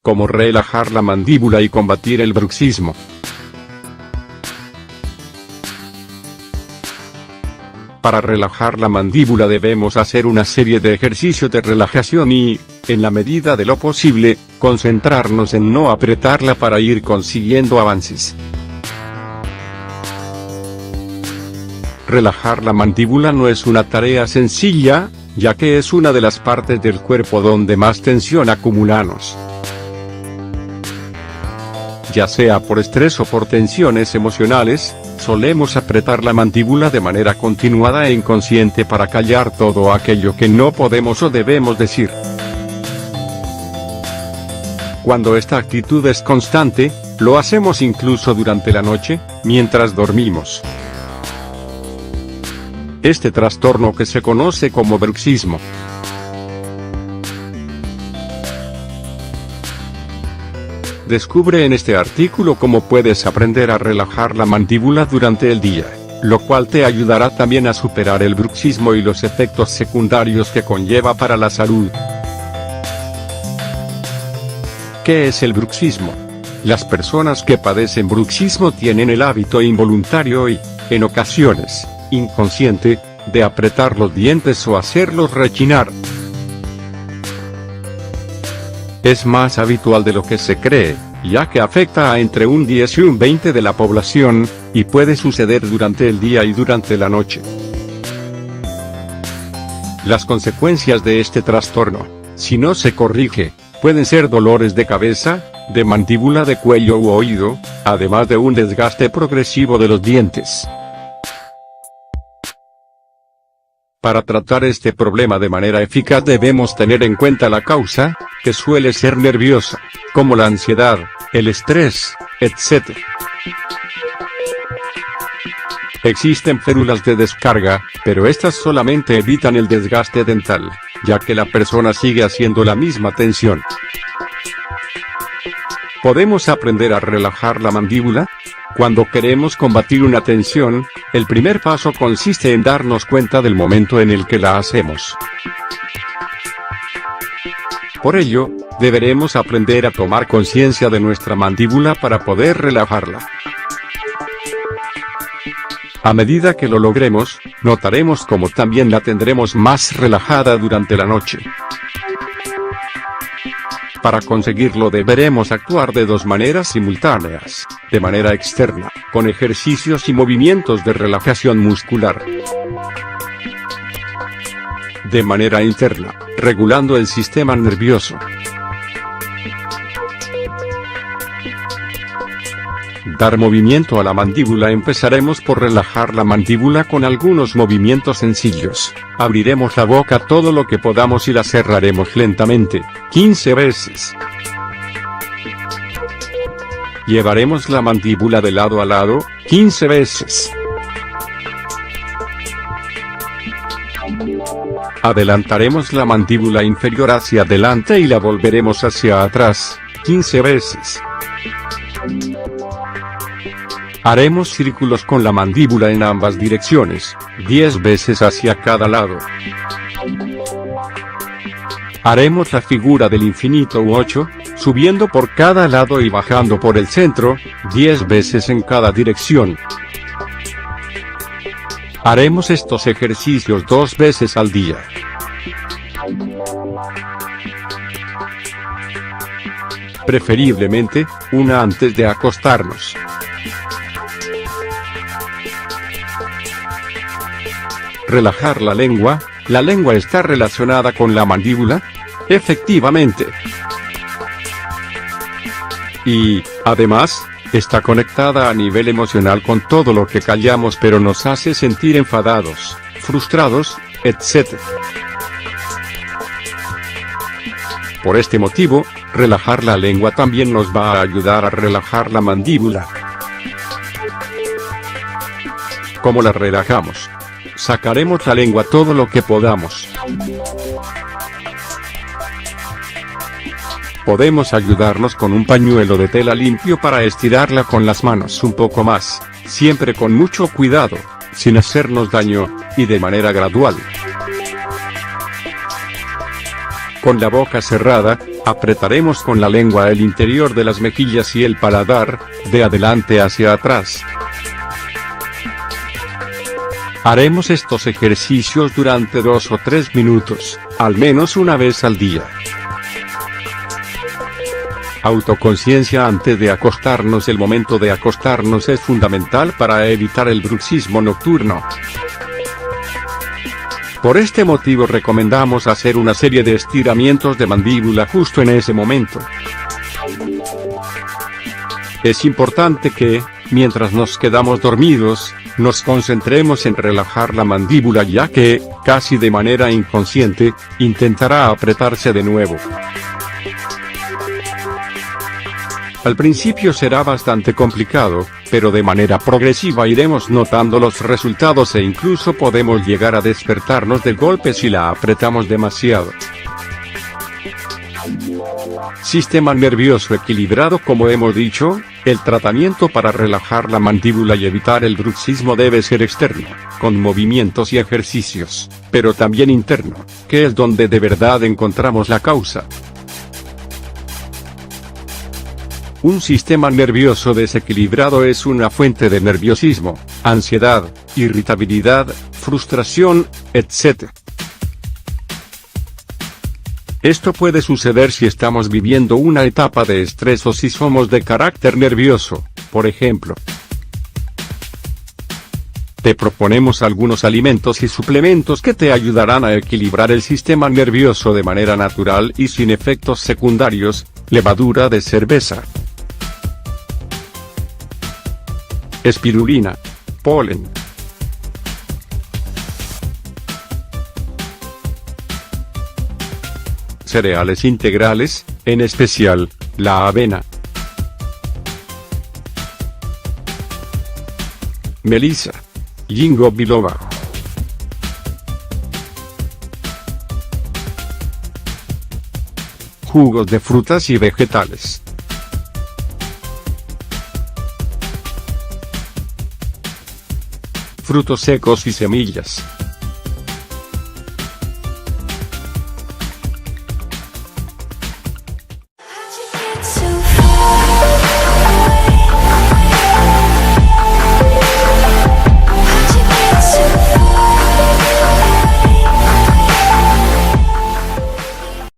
cómo relajar la mandíbula y combatir el bruxismo. Para relajar la mandíbula debemos hacer una serie de ejercicios de relajación y, en la medida de lo posible, concentrarnos en no apretarla para ir consiguiendo avances. Relajar la mandíbula no es una tarea sencilla, ya que es una de las partes del cuerpo donde más tensión acumulamos. Ya sea por estrés o por tensiones emocionales, solemos apretar la mandíbula de manera continuada e inconsciente para callar todo aquello que no podemos o debemos decir. Cuando esta actitud es constante, lo hacemos incluso durante la noche, mientras dormimos. Este trastorno que se conoce como bruxismo. Descubre en este artículo cómo puedes aprender a relajar la mandíbula durante el día, lo cual te ayudará también a superar el bruxismo y los efectos secundarios que conlleva para la salud. ¿Qué es el bruxismo? Las personas que padecen bruxismo tienen el hábito involuntario y, en ocasiones, inconsciente, de apretar los dientes o hacerlos rechinar. Es más habitual de lo que se cree, ya que afecta a entre un 10 y un 20 de la población, y puede suceder durante el día y durante la noche. Las consecuencias de este trastorno, si no se corrige, pueden ser dolores de cabeza, de mandíbula, de cuello u oído, además de un desgaste progresivo de los dientes. Para tratar este problema de manera eficaz debemos tener en cuenta la causa, que suele ser nerviosa, como la ansiedad, el estrés, etc. Existen férulas de descarga, pero estas solamente evitan el desgaste dental, ya que la persona sigue haciendo la misma tensión. ¿Podemos aprender a relajar la mandíbula? Cuando queremos combatir una tensión, el primer paso consiste en darnos cuenta del momento en el que la hacemos. Por ello, deberemos aprender a tomar conciencia de nuestra mandíbula para poder relajarla. A medida que lo logremos, notaremos cómo también la tendremos más relajada durante la noche. Para conseguirlo deberemos actuar de dos maneras simultáneas, de manera externa, con ejercicios y movimientos de relajación muscular. De manera interna, regulando el sistema nervioso. Dar movimiento a la mandíbula. Empezaremos por relajar la mandíbula con algunos movimientos sencillos. Abriremos la boca todo lo que podamos y la cerraremos lentamente, 15 veces. Llevaremos la mandíbula de lado a lado, 15 veces. Adelantaremos la mandíbula inferior hacia adelante y la volveremos hacia atrás, 15 veces. Haremos círculos con la mandíbula en ambas direcciones, 10 veces hacia cada lado. Haremos la figura del infinito u 8, subiendo por cada lado y bajando por el centro, 10 veces en cada dirección. Haremos estos ejercicios 2 veces al día. Preferiblemente, una antes de acostarnos. Relajar la lengua. ¿La lengua está relacionada con la mandíbula? Efectivamente. Y, además, está conectada a nivel emocional con todo lo que callamos pero nos hace sentir enfadados, frustrados, etc. Por este motivo, relajar la lengua también nos va a ayudar a relajar la mandíbula. ¿Cómo la relajamos? Sacaremos la lengua todo lo que podamos. Podemos ayudarnos con un pañuelo de tela limpio para estirarla con las manos un poco más, siempre con mucho cuidado, sin hacernos daño, y de manera gradual. Con la boca cerrada, Apretaremos con la lengua el interior de las mejillas y el paladar, de adelante hacia atrás. Haremos estos ejercicios durante 2 o 3 minutos, al menos una vez al día. Autoconciencia antes de acostarnos. El momento de acostarnos es fundamental para evitar el bruxismo nocturno. Por este motivo recomendamos hacer una serie de estiramientos de mandíbula justo en ese momento. Es importante que, mientras nos quedamos dormidos, nos concentremos en relajar la mandíbula, ya que, casi de manera inconsciente, intentará apretarse de nuevo. Al principio será bastante complicado, pero de manera progresiva iremos notando los resultados e incluso podemos llegar a despertarnos de golpe si la apretamos demasiado. Sistema nervioso equilibrado. Como hemos dicho, el tratamiento para relajar la mandíbula y evitar el bruxismo debe ser externo, con movimientos y ejercicios, pero también interno, que es donde de verdad encontramos la causa. Un sistema nervioso desequilibrado es una fuente de nerviosismo, ansiedad, irritabilidad, frustración, etc. Esto puede suceder si estamos viviendo una etapa de estrés o si somos de carácter nervioso, por ejemplo. Te proponemos algunos alimentos y suplementos que te ayudarán a equilibrar el sistema nervioso de manera natural y sin efectos secundarios. Levadura de cerveza, espirulina, polen, cereales integrales, en especial, la avena, melisa, ginkgo biloba, jugos de frutas y vegetales, frutos secos y semillas.